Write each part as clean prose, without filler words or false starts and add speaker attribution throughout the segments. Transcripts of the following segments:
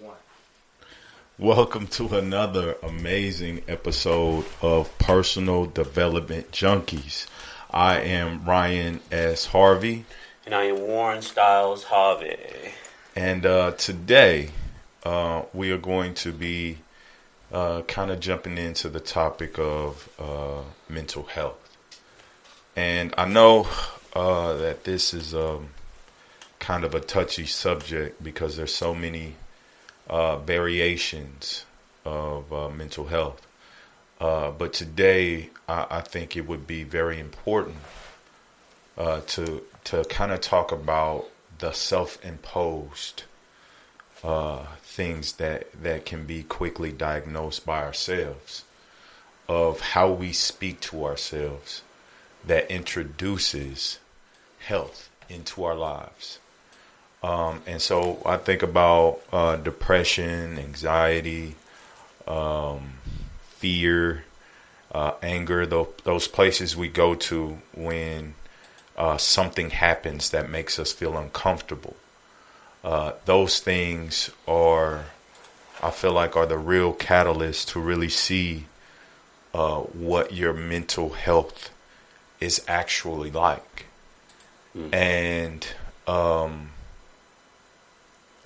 Speaker 1: One.
Speaker 2: Welcome to another amazing episode of Personal Development Junkies. I am Ryan S. Harvey.
Speaker 3: And I am Warren Styles Harvey.
Speaker 2: And today we are going to be kind of jumping into the topic of mental health. And I know that this is kind of a touchy subject because there's so many variations of mental health. But today, I think it would be very important to kind of talk about the self-imposed things that can be quickly diagnosed by ourselves, of how we speak to ourselves that introduces health into our lives. And so I think about depression, anxiety, fear, anger, those places we go to when something happens that makes us feel uncomfortable. Those things I feel like, are the real catalyst to really see what your mental health is actually like. And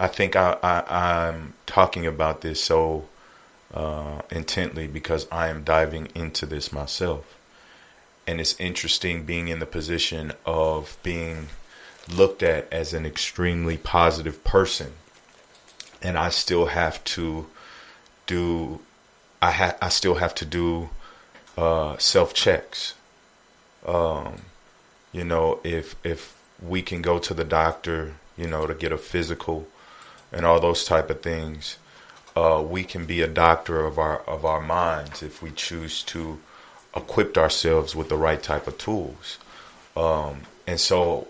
Speaker 2: I think I'm talking about this so intently because I am diving into this myself. And it's interesting being in the position of being looked at as an extremely positive person. And I still have to do self-checks. If we can go to the doctor, to get a physical and all those type of things, we can be a doctor of our minds if we choose to equip ourselves with the right type of tools. And so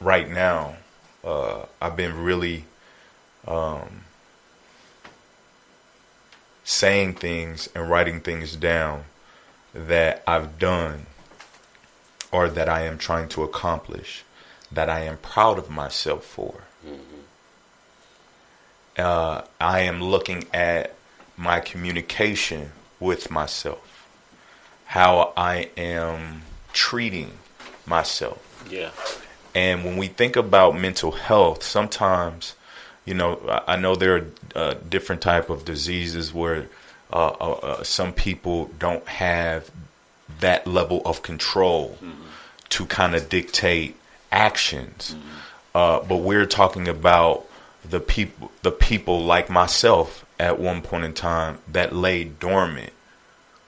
Speaker 2: right now, I've been really saying things and writing things down that I've done or that I am trying to accomplish, that I am proud of myself for. I am looking at my communication with myself, how I am treating myself.
Speaker 3: Yeah.
Speaker 2: And when we think about mental health, sometimes, I know there are different type of diseases where some people don't have that level of control to kind of dictate actions. But we're talking about the people like myself at one point in time that lay dormant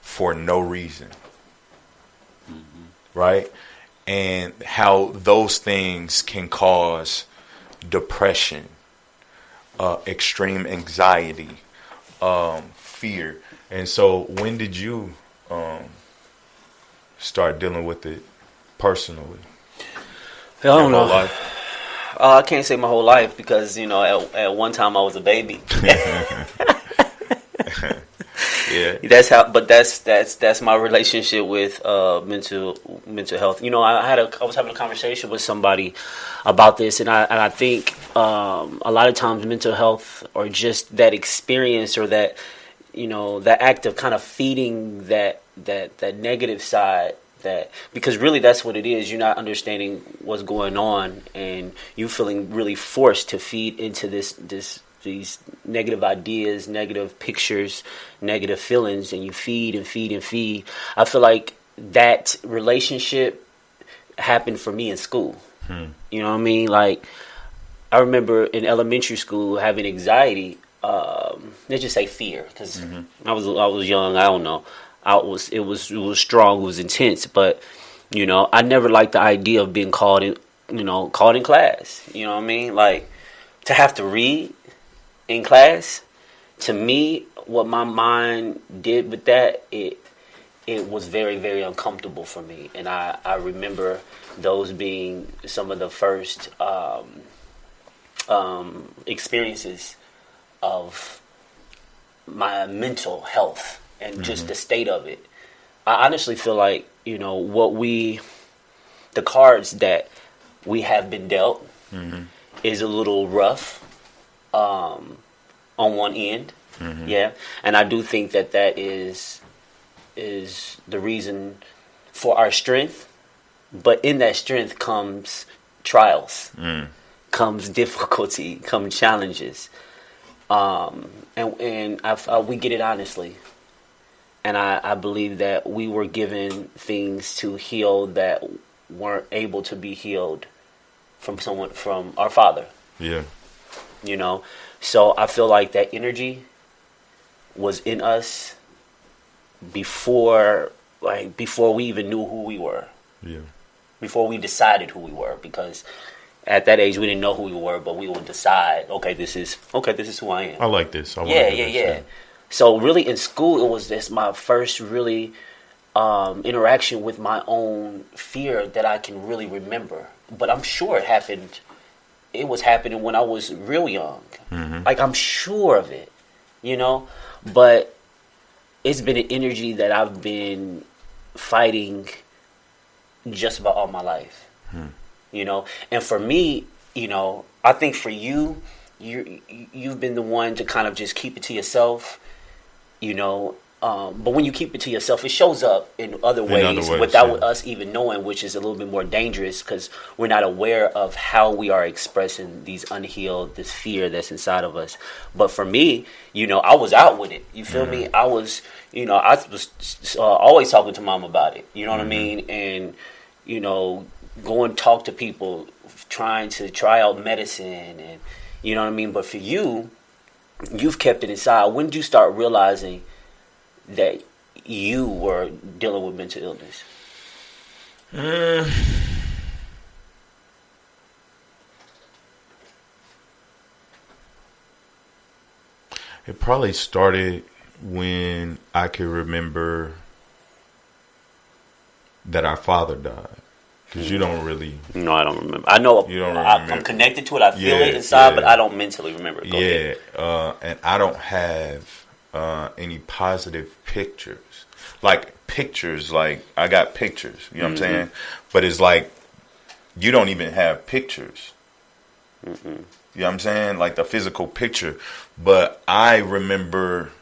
Speaker 2: for no reason. Right? And how those things can cause depression, extreme anxiety, fear. And so when did you start dealing with it personally?
Speaker 3: I don't know.
Speaker 2: Life?
Speaker 3: I can't say my whole life because, at one time I was a baby.
Speaker 2: Yeah.
Speaker 3: That's my relationship with mental health. I was having a conversation with somebody about this, and I think a lot of times mental health, or just that experience, or that that act of kind of feeding that negative side, because really that's what it is. You're not understanding what's going on, and you feeling really forced to feed into these negative ideas, negative pictures, negative feelings, and you feed and feed and feed. I feel like that relationship happened for me in school. You know what I mean? Like, I remember in elementary school having anxiety. Let's just say fear, because I was young. I don't know. It was strong. It was intense. But I never liked the idea of being called in class. You know what I mean? Like, to have to read in class, to me, what my mind did with that, it was very, very uncomfortable for me. And I remember those being some of the first experiences of my mental health and just the state of it. I honestly feel like, the cards that we have been dealt is a little rough. on one end. Yeah, and I do think that is the reason for our strength. But in that strength comes trials, comes difficulty, come challenges, and we get it honestly. And I believe that we were given things to heal that weren't able to be healed from our Father.
Speaker 2: Yeah.
Speaker 3: You know, so I feel like that energy was in us before we even knew who we were.
Speaker 2: Yeah.
Speaker 3: Before we decided who we were, because at that age we didn't know who we were, but we would decide, this is who I am.
Speaker 2: I like this.
Speaker 3: Yeah. So really, in school, it was this my first really interaction with my own fear that I can really remember. But I'm sure it happened. It was happening when I was real young. Like, I'm sure of it, you know. But it's been an energy that I've been fighting just about all my life, you know. And for me, you know, I think for you've been the one to kind of just keep it to yourself, you know. But when you keep it to yourself, it shows up in other ways without us even knowing, which is a little bit more dangerous because we're not aware of how we are expressing these unhealed, this fear that's inside of us. But for me, you know, I was out with it. You feel me? I was, you know, I was always talking to mom about it. You know what I mean? And, you know, go and talk to people, trying to try out medicine, and you know what I mean. But for you've kept it inside. When did you start realizing that you were dealing with mental illness?
Speaker 2: It probably started when I could remember that our father died. Because you don't really...
Speaker 3: No, I don't remember. I know
Speaker 2: you don't remember.
Speaker 3: I'm connected to it. I feel it inside, but I don't mentally remember it.
Speaker 2: And I don't have any positive pictures. Like pictures, like I got pictures, you know what I'm saying? But it's like, you don't even have pictures. You know what I'm saying? Like the physical picture. But I remember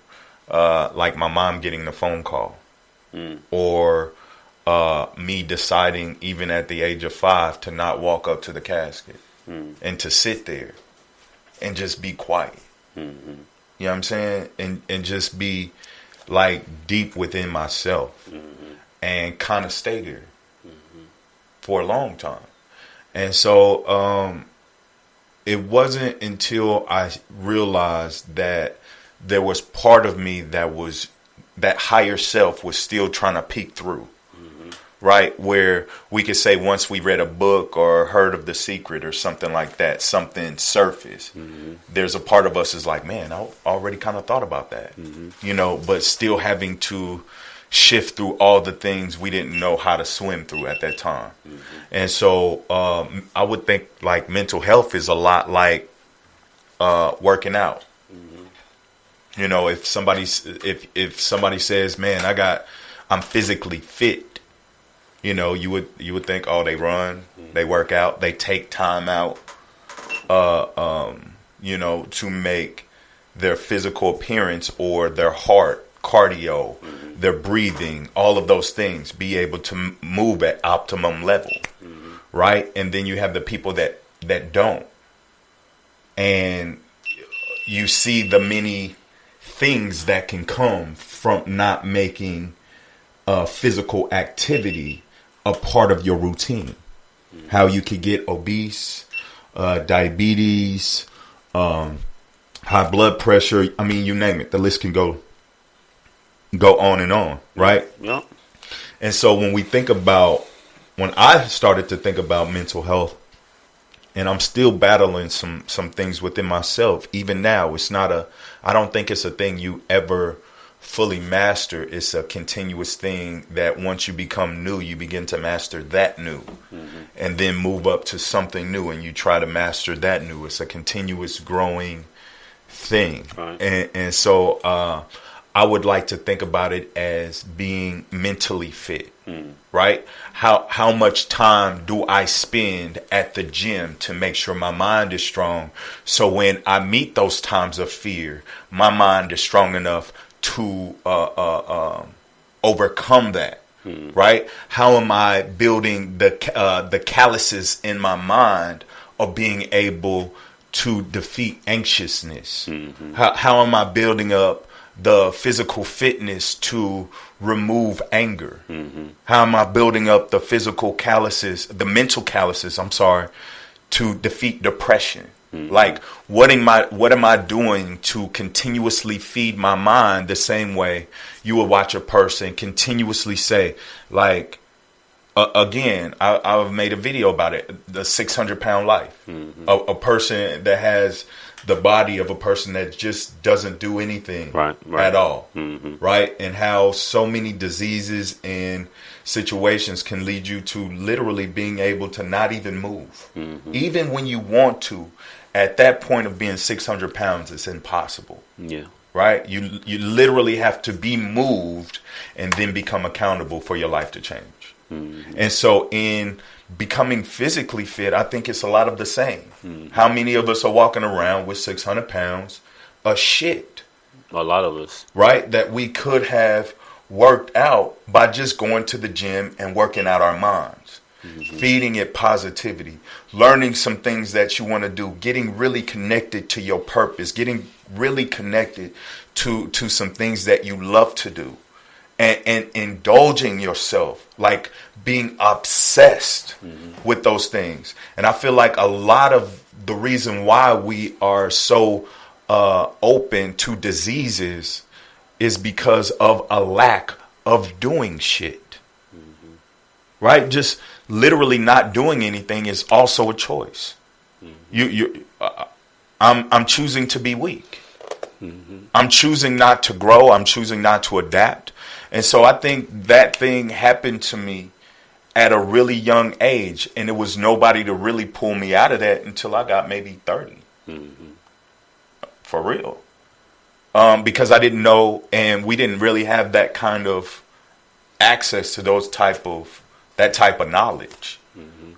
Speaker 2: like my mom getting the phone call. Or me deciding even at the age of 5 to not walk up to the casket. And to sit there and just be quiet. You know what I'm saying? And just be like deep within myself and kind of stay there for a long time. And so it wasn't until I realized that there was part of me that higher self was still trying to peek through. Right? Where we could say once we read a book or heard of The Secret or something like that, something surfaced. There's a part of us is like, man, I already kind of thought about that. You know, but still having to shift through all the things we didn't know how to swim through at that time. And so I would think like mental health is a lot like working out. You know, if somebody says, man, I'm physically fit. You know, you would think, oh, they run, they work out, they take time out, you know, to make their physical appearance or their heart, cardio, their breathing, all of those things, be able to move at optimum level, right? And then you have the people that don't. And you see the many things that can come from not making physical activity a part of your routine. How you could get obese, diabetes, high blood pressure. I mean, you name it. The list can go on and on, right?
Speaker 3: Yeah.
Speaker 2: And so when I started to think about mental health, and I'm still battling some things within myself, even now, I don't think it's a thing you ever fully master. It's a continuous thing that once you become new, you begin to master that new and then move up to something new and you try to master that new. It's a continuous growing thing. Right. And so I would like to think about it as being mentally fit, right? How much time do I spend at the gym to make sure my mind is strong? So when I meet those times of fear, my mind is strong enough to overcome that, right? How am I building the calluses in my mind of being able to defeat anxiousness? How am I building up the physical fitness to remove anger? How am I building up the physical calluses, the mental calluses, to defeat depression? Like, what am I doing to continuously feed my mind the same way you would watch a person continuously say, like, again, I've made a video about it, the 600-pound life. A person that has the body of a person that just doesn't do anything at all, right? And how so many diseases and situations can lead you to literally being able to not even move. Even when you want to, at that point of being 600 pounds, it's impossible. Yeah. Right? You literally have to be moved and then become accountable for your life to change. And so in becoming physically fit, I think it's a lot of the same. How many of us are walking around with 600 pounds of shit?
Speaker 3: A lot of us.
Speaker 2: Right? That we could have worked out by just going to the gym and working out our minds. Feeding it positivity, learning some things that you want to do, getting really connected to your purpose, getting really connected to some things that you love to do, and indulging yourself, like being obsessed with those things. And I feel like a lot of the reason why we are so open to diseases is because of a lack of doing shit. Right? Just literally not doing anything is also a choice. I'm choosing to be weak. I'm choosing not to grow. I'm choosing not to adapt. And so I think that thing happened to me at a really young age, and it was nobody to really pull me out of that until I got maybe 30. For real. Because I didn't know, and we didn't really have that kind of access to that type of knowledge,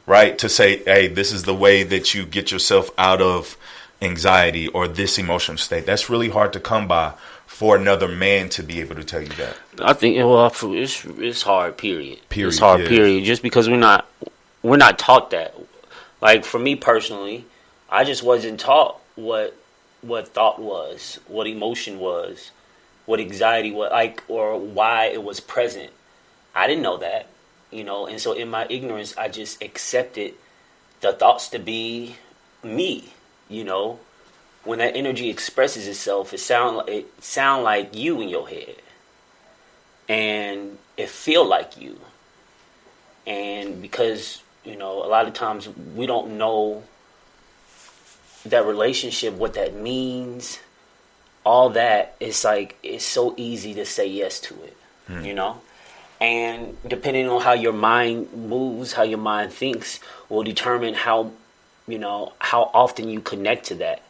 Speaker 2: right? To say, hey, this is the way that you get yourself out of anxiety or this emotional state. That's really hard to come by for another man to be able to tell you that.
Speaker 3: I think, well, it's hard, period. It's hard, period. Just because we're not taught that. Like, for me personally, I just wasn't taught what thought was, what emotion was, what anxiety was, like, or why it was present. I didn't know that. And so in my ignorance, I just accepted the thoughts to be me. When that energy expresses itself, it sound like you in your head, and it feel like you. And because a lot of times we don't know that relationship, what that means, all that, it's like it's so easy to say yes to it. And depending on how your mind moves, how your mind thinks, will determine how often you connect to that,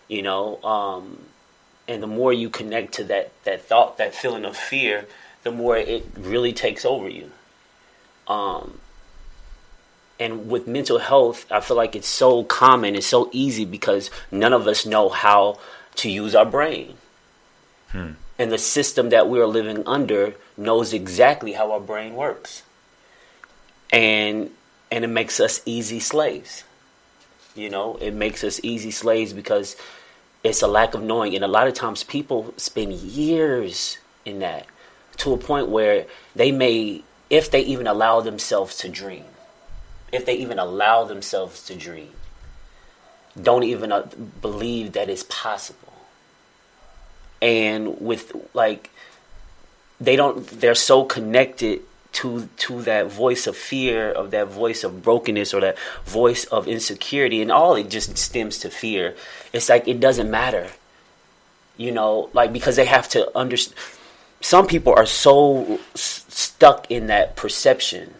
Speaker 3: and the more you connect to that thought, that feeling of fear, the more it really takes over you. And with mental health, I feel like it's so common, it's so easy because none of us know how to use our brain. And the system that we're living under knows exactly how our brain works. And it makes us easy slaves. It makes us easy slaves because it's a lack of knowing. And a lot of times people spend years in that to a point where they may, if they even allow themselves to dream, don't even believe that it's possible. And with they're so connected to that voice of fear, of that voice of brokenness, or that voice of insecurity, and all it just stems to fear. It's like it doesn't matter, because they have to understand. Some people are so stuck in that perception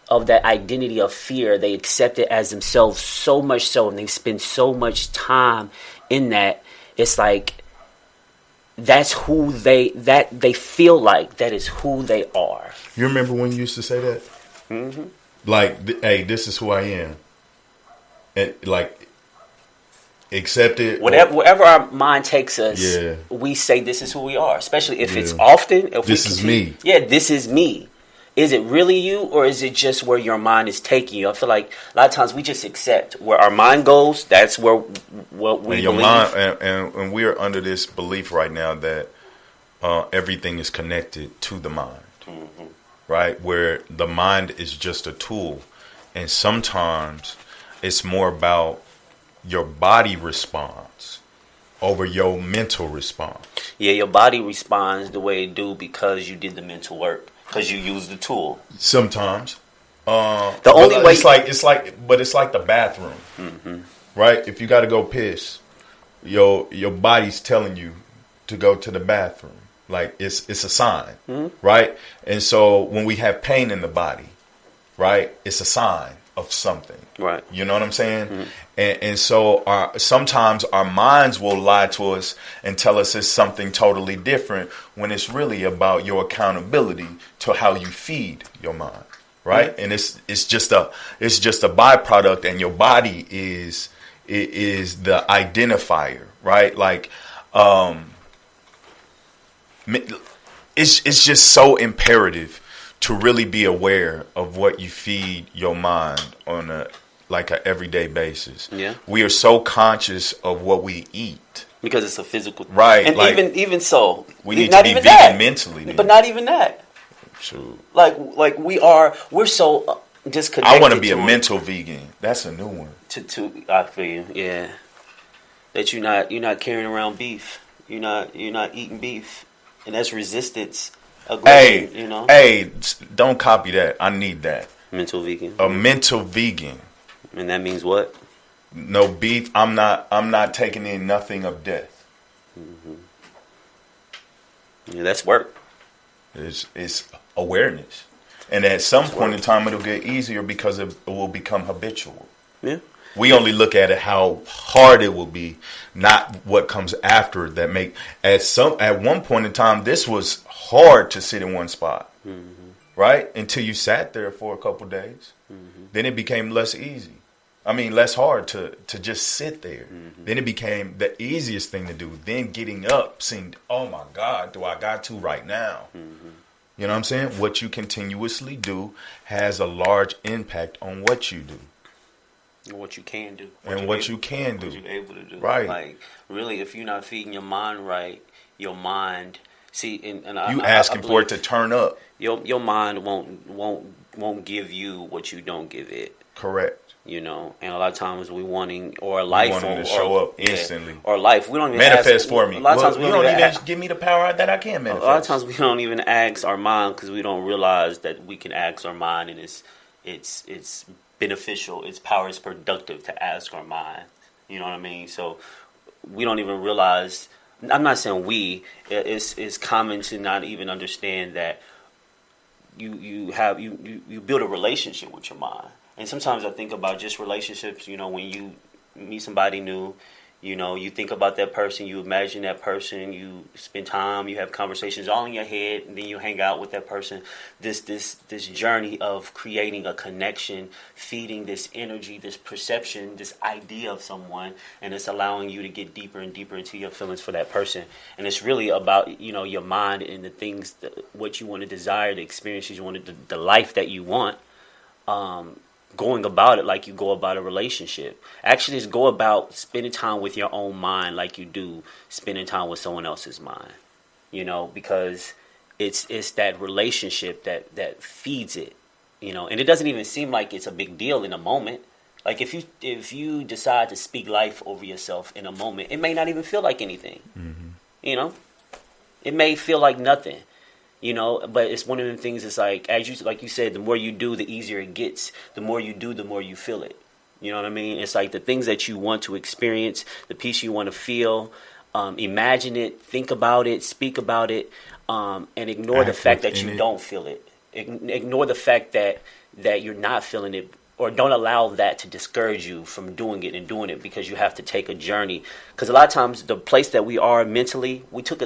Speaker 3: of that identity of fear. They accept it as themselves so much so, and they spend so much time in that. It's like that's who they feel like that is who they are.
Speaker 2: You remember when you used to say that? Mm-hmm. Like, hey, this is who I am. And like, accept it.
Speaker 3: Wherever our mind takes us,
Speaker 2: yeah,
Speaker 3: we say this is who we are. Especially if it's often. If
Speaker 2: this is me.
Speaker 3: Yeah, this is me. Is it really you, or is it just where your mind is taking you? I feel like a lot of times we just accept where our mind goes. That's where what we
Speaker 2: and your
Speaker 3: believe.
Speaker 2: mind, and we are under this belief right now that everything is connected to the mind, right? Where the mind is just a tool, and sometimes it's more about your body response over your mental response.
Speaker 3: Yeah, your body responds the way it do because you did the mental work. Because you use the tool.
Speaker 2: Sometimes.
Speaker 3: The only way
Speaker 2: it's like the bathroom, right? If you got to go piss, your body's telling you to go to the bathroom. Like it's a sign, right? And so when we have pain in the body, right, it's a sign of something,
Speaker 3: right?
Speaker 2: You know what I'm saying? And so sometimes our minds will lie to us and tell us it's something totally different when it's really about your accountability to how you feed your mind, right? And it's just a byproduct, and your body is the identifier, right? Like it's just so imperative to really be aware of what you feed your mind on a everyday basis.
Speaker 3: Yeah.
Speaker 2: We are so conscious of what we eat.
Speaker 3: Because it's a physical,
Speaker 2: right?
Speaker 3: And
Speaker 2: like,
Speaker 3: even so,
Speaker 2: we need to be vegan mentally. Then.
Speaker 3: But not even that.
Speaker 2: True.
Speaker 3: Like we're so disconnected.
Speaker 2: I want to be a mental vegan. That's a new one.
Speaker 3: I feel you. Yeah. That you're not carrying around beef. You're not eating beef, and that's resistance.
Speaker 2: Hey,
Speaker 3: you know.
Speaker 2: Hey, don't copy that. I need that.
Speaker 3: Mental vegan.
Speaker 2: A mental vegan.
Speaker 3: And that means what?
Speaker 2: No beef. I'm not taking in nothing of death.
Speaker 3: Yeah, that's work.
Speaker 2: It's awareness, and at some point in time, it'll get easier because it will become habitual.
Speaker 3: Yeah.
Speaker 2: We only look at it how hard it will be, not what comes after it. That make at one point in time, this was hard to sit in one spot, right? Until you sat there for a couple days, then it became less hard to just sit there. Then it became the easiest thing to do. Then getting up seemed, oh my God, do I got to right now? You know what I'm saying? What you continuously do has a large impact on what you do.
Speaker 3: And what you can do.
Speaker 2: What you can do.
Speaker 3: What you're able to do.
Speaker 2: Right.
Speaker 3: Like, really, if you're not feeding your mind right, your mind... See, and
Speaker 2: you asking for it to turn up.
Speaker 3: Your mind won't give you what you don't give it.
Speaker 2: Correct.
Speaker 3: You know, and a lot of times we wanting to
Speaker 2: show up instantly.
Speaker 3: Yeah, or life. We don't even
Speaker 2: manifest for me.
Speaker 3: A lot of times
Speaker 2: we don't even give me the power that I can manifest.
Speaker 3: A lot of times we don't even ask our mind because we don't realize that we can ask our mind, and it's beneficial. Its power is productive to ask our mind. You know what I mean? So we don't even realize. I'm not saying it's common to not even understand that you build a relationship with your mind. And sometimes I think about just relationships, you know, when you meet somebody new, you know, you think about that person, you imagine that person, you spend time, you have conversations all in your head, and then you hang out with that person. This journey of creating a connection, feeding this energy, this perception, this idea of someone, and it's allowing you to get deeper and deeper into your feelings for that person. And it's really about, you know, your mind and the things, what you want to desire, the experiences you want, the life that you want. Going about it like you go about a relationship. Actually, just go about spending time with your own mind like you do spending time with someone else's mind. You know, because it's that relationship that feeds it. You know, and it doesn't even seem like it's a big deal in a moment. Like if you decide to speak life over yourself in a moment, it may not even feel like anything. You know, it may feel like nothing. You know, but it's one of the things. It's like like you said, the more you do, the easier it gets. The more you do, the more you feel it. You know what I mean? It's like the things that you want to experience, the peace you want to feel. Imagine it, think about it, speak about it, and ignore the fact that you don't feel it. Ignore the fact that you're not feeling it, or don't allow that to discourage you from doing it and doing it, because you have to take a journey. Because a lot of times the place that we are mentally, we took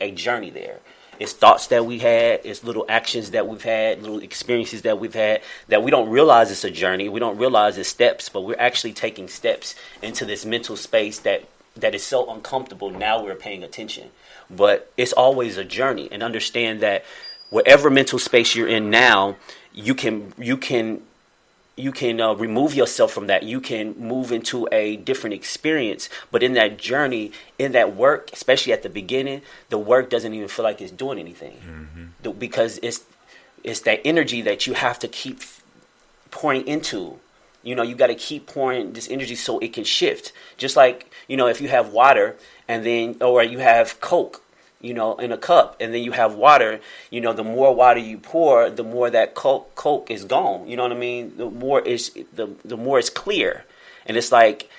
Speaker 3: a journey there. It's thoughts that we had, it's little actions that we've had, little experiences that we've had that we don't realize it's a journey. We don't realize it's steps, but we're actually taking steps into this mental space that is so uncomfortable. Now we're paying attention, but it's always a journey. And understand that whatever mental space you're in now, you can remove yourself from that. You can move into a different experience. But in that journey, in that work, especially at the beginning, the work doesn't even feel like it's doing anything. Because it's that energy that you have to keep pouring into. You got to keep pouring this energy so it can shift. Just like, if you have water or you have Coke, in a cup, and then you have water, the more water you pour, the more that Coke is gone. You know what I mean? The more it's clear. And it's like,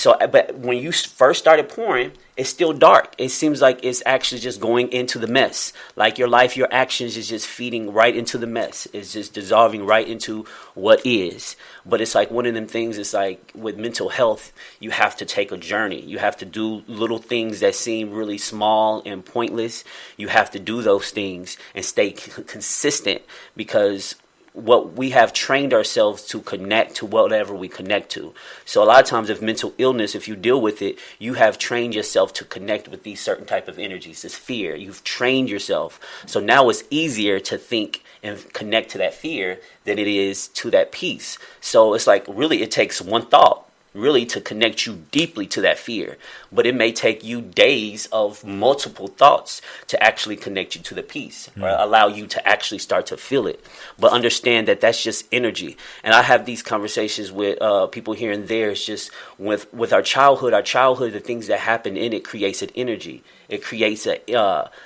Speaker 3: but when you first started pouring, it's still dark. It seems like it's actually just going into the mess. Like your life, your actions is just feeding right into the mess. It's just dissolving right into what is. But it's like one of them things, it's like with mental health, you have to take a journey. You have to do little things that seem really small and pointless. You have to do those things and stay consistent, because what we have trained ourselves to connect to whatever we connect to. So a lot of times if mental illness, if you deal with it, you have trained yourself to connect with these certain type of energies, this fear. You've trained yourself. So now it's easier to think and connect to that fear than it is to that peace. So it's like really it takes one thought really to connect you deeply to that fear. But it may take you days of multiple thoughts to actually connect you to the peace, or allow you to actually start to feel it. But understand that that's just energy. And I have these conversations with people here and there. It's just with our childhood, the things that happen in it creates an energy. It creates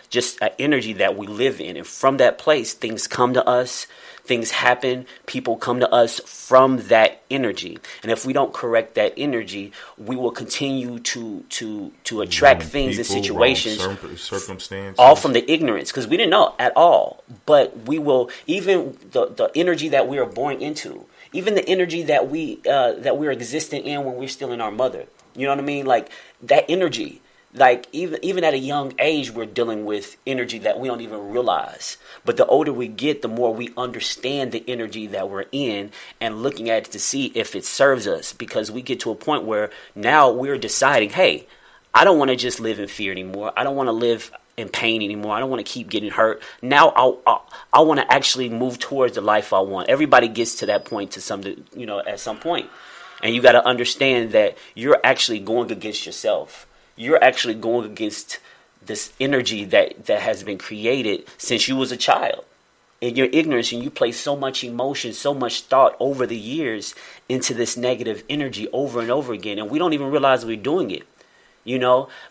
Speaker 3: just an energy that we live in. And from that place, things come to us. Things happen, people come to us from that energy. And if we don't correct that energy, we will continue to attract things and situations,
Speaker 2: circumstances,
Speaker 3: all from the ignorance, because we didn't know at all. But we will, even the energy that we are born into, even the energy that we're existing in when we're still in our mother. You know what I mean? Like that energy. Like even at a young age, we're dealing with energy that we don't even realize. But the older we get, the more we understand the energy that we're in and looking at it to see if it serves us. Because we get to a point where now we're deciding, hey, I don't want to just live in fear anymore. I don't want to live in pain anymore. I don't want to keep getting hurt. Now I want to actually move towards the life I want. Everybody gets to that point at some point. And you got to understand that you're actually going against yourself. You're actually going against this energy that has been created since you was a child. In your ignorance, and you place so much emotion, so much thought over the years into this negative energy over and over again. And we don't even realize we're doing it.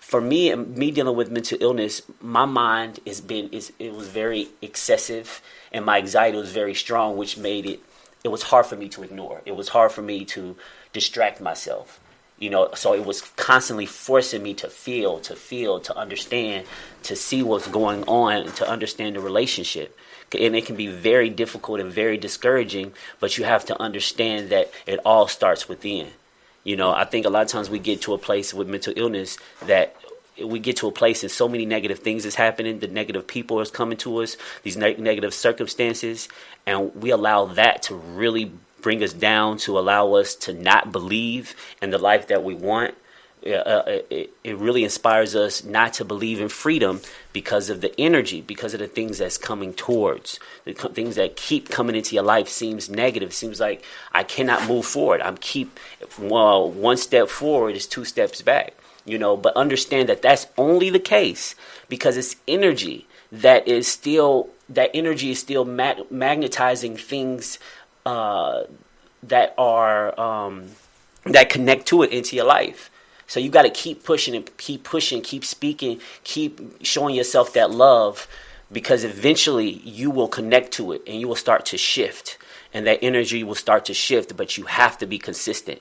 Speaker 3: For me dealing with mental illness, my mind it was very excessive, and my anxiety was very strong, which made it was hard for me to ignore. It was hard for me to distract myself. So it was constantly forcing me to feel, to understand, to see what's going on, to understand the relationship. And it can be very difficult and very discouraging, but you have to understand that it all starts within. I think a lot of times we get to a place with mental illness that we get to a place and so many negative things is happening. The negative people is coming to us, these negative circumstances, and we allow that to really bring us down, to allow us to not believe in the life that we want. It really inspires us not to believe in freedom because of the energy, because of the things that's coming towards. The things that keep coming into your life seems negative. Seems like I cannot move forward. One step forward is two steps back. But understand that that's only the case because it's energy that energy is still magnetizing things that connect to it into your life. So you got to keep pushing, keep speaking, keep showing yourself that love, because eventually you will connect to it and you will start to shift, and that energy will start to shift. But you have to be consistent.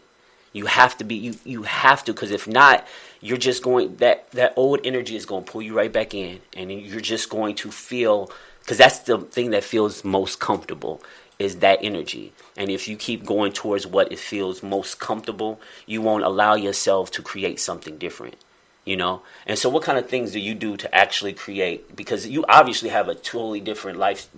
Speaker 3: You have to, because if not, you're just going, that old energy is going to pull you right back in, and you're just going to feel, because that's the thing that feels most comfortable. is that energy. And if you keep going towards what it feels most comfortable, you won't allow yourself to create something different, you know? And so what kind of things do you do to actually create? Because you obviously have a totally different life,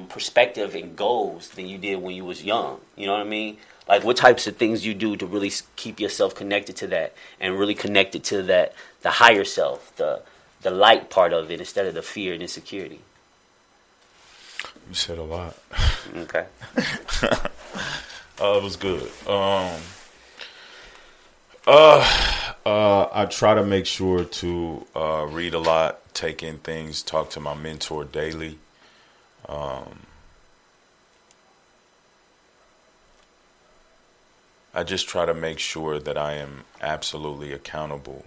Speaker 3: perspective and goals than you did when you was young. You know what I mean? Like, what types of things you do to really keep yourself connected to that and really connected to that, the higher self, the light part of it, instead of the fear and insecurity?
Speaker 2: You said a lot.
Speaker 3: Okay.
Speaker 2: It was good. I try to make sure to read a lot, take in things, talk to my mentor daily. I just try to make sure that I am absolutely accountable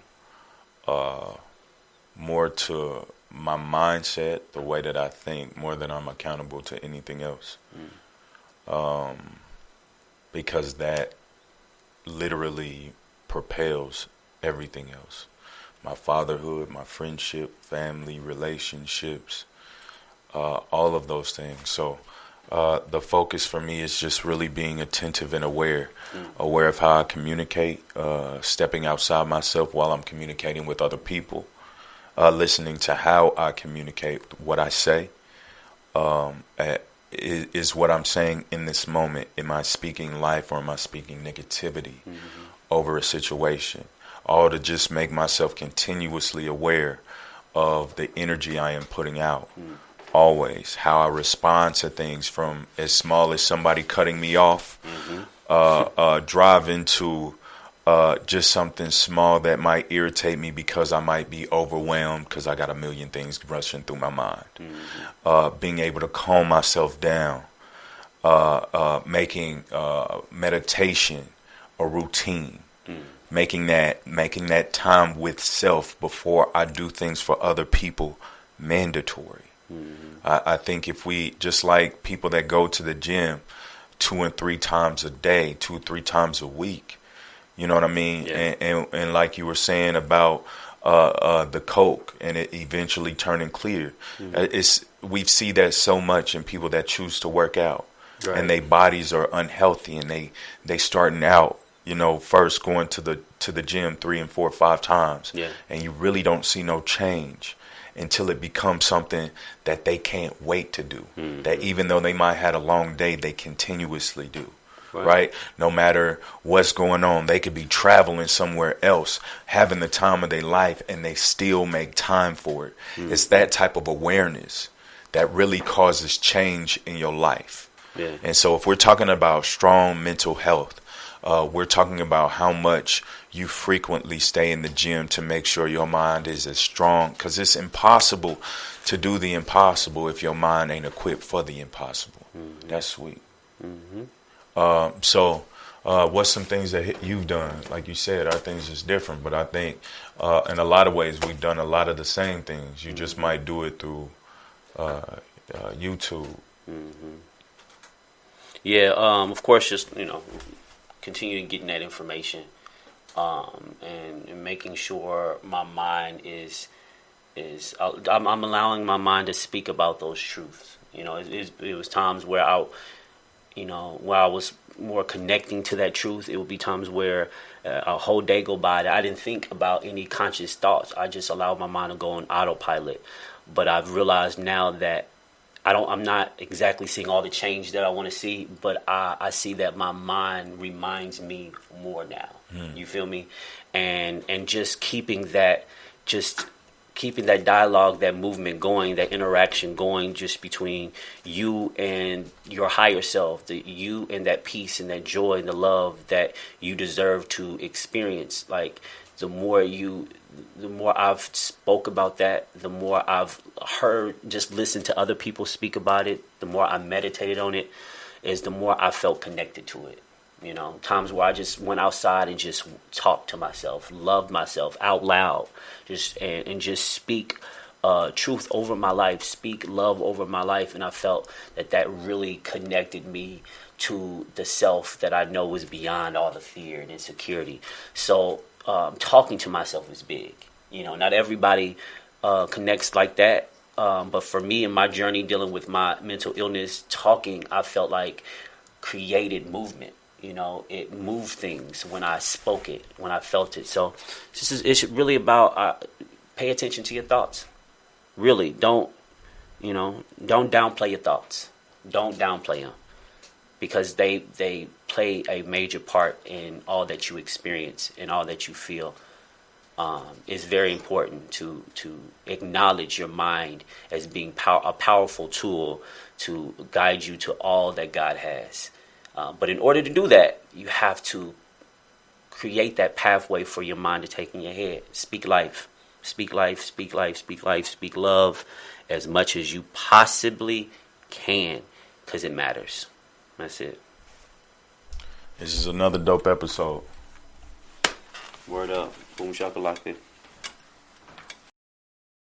Speaker 2: more to my mindset, the way that I think, more than I'm accountable to anything else. Because that literally propels everything else. My fatherhood, my friendship, family, relationships, all of those things. So the focus for me is just really being attentive and aware of how I communicate, stepping outside myself while I'm communicating with other people, listening to how I communicate what I say. Is what I'm saying in this moment, am I speaking life or am I speaking negativity over a situation? All to just make myself continuously aware of the energy I am putting out. Always how I respond to things, from as small as somebody cutting me off, drive into just something small that might irritate me because I might be overwhelmed because I got a million things rushing through my mind. Being able to calm myself down, making meditation a routine, making that time with self before I do things for other people mandatory. I think if we, just like people that go to the gym 2 and 3 times a day, 2 or 3 times a week, you know what I mean? Yeah. And like you were saying about the Coke and it eventually turning clear, we see that so much in people that choose to work out, right. And their bodies are unhealthy, and they starting out, first going to the gym 3 and 4 or 5 times, yeah. And you really don't see no change until it becomes something that they can't wait to do. That even though they might have a long day, they continuously do. Right? No matter what's going on, they could be traveling somewhere else, having the time of their life, and they still make time for it. It's that type of awareness that really causes change in your life. Yeah. And so if we're talking about strong mental health, we're talking about how much you frequently stay in the gym to make sure your mind is as strong, because it's impossible to do the impossible if your mind ain't equipped for the impossible. That's sweet. So what's some things that you've done? Like you said, our things is different, but I think in a lot of ways we've done a lot of the same things. You just might do it through YouTube.
Speaker 3: Yeah, of course, just, continuing getting that information, and making sure my mind I'm allowing my mind to speak about those truths. It was times where I was more connecting to that truth. It would be times where a whole day go by that I didn't think about any conscious thoughts. I just allowed my mind to go on autopilot. But I've realized now that I'm not exactly seeing all the change that I want to see, but I see that my mind reminds me more now. You feel me? And just keeping that dialogue, that movement going, that interaction going, just between you and your higher self, you and that peace and that joy and the love that you deserve to experience. Like, the more I've spoke about that, the more I've just listened to other people speak about it, the more I meditated on it, is the more I felt connected to it. Times where I just went outside and just talked to myself, loved myself out loud, and just speak truth over my life, speak love over my life. And I felt that really connected me to the self that I know is beyond all the fear and insecurity. So talking to myself is big. Not everybody connects like that. But for me, in my journey dealing with my mental illness, talking, I felt like created movement. You know, it moved things when I spoke it, when I felt it. So it's really about pay attention to your thoughts. Really, don't downplay your thoughts. Don't downplay them, because they play a major part in all that you experience and all that you feel. It's very important to acknowledge your mind as being a powerful tool to guide you to all that God has. But in order to do that, you have to create that pathway for your mind to take in your head. Speak life. Speak life, speak life, speak life, speak love as much as you possibly can, because it matters. That's it.
Speaker 2: This is another dope episode.
Speaker 3: Word up. Boom shakalaka.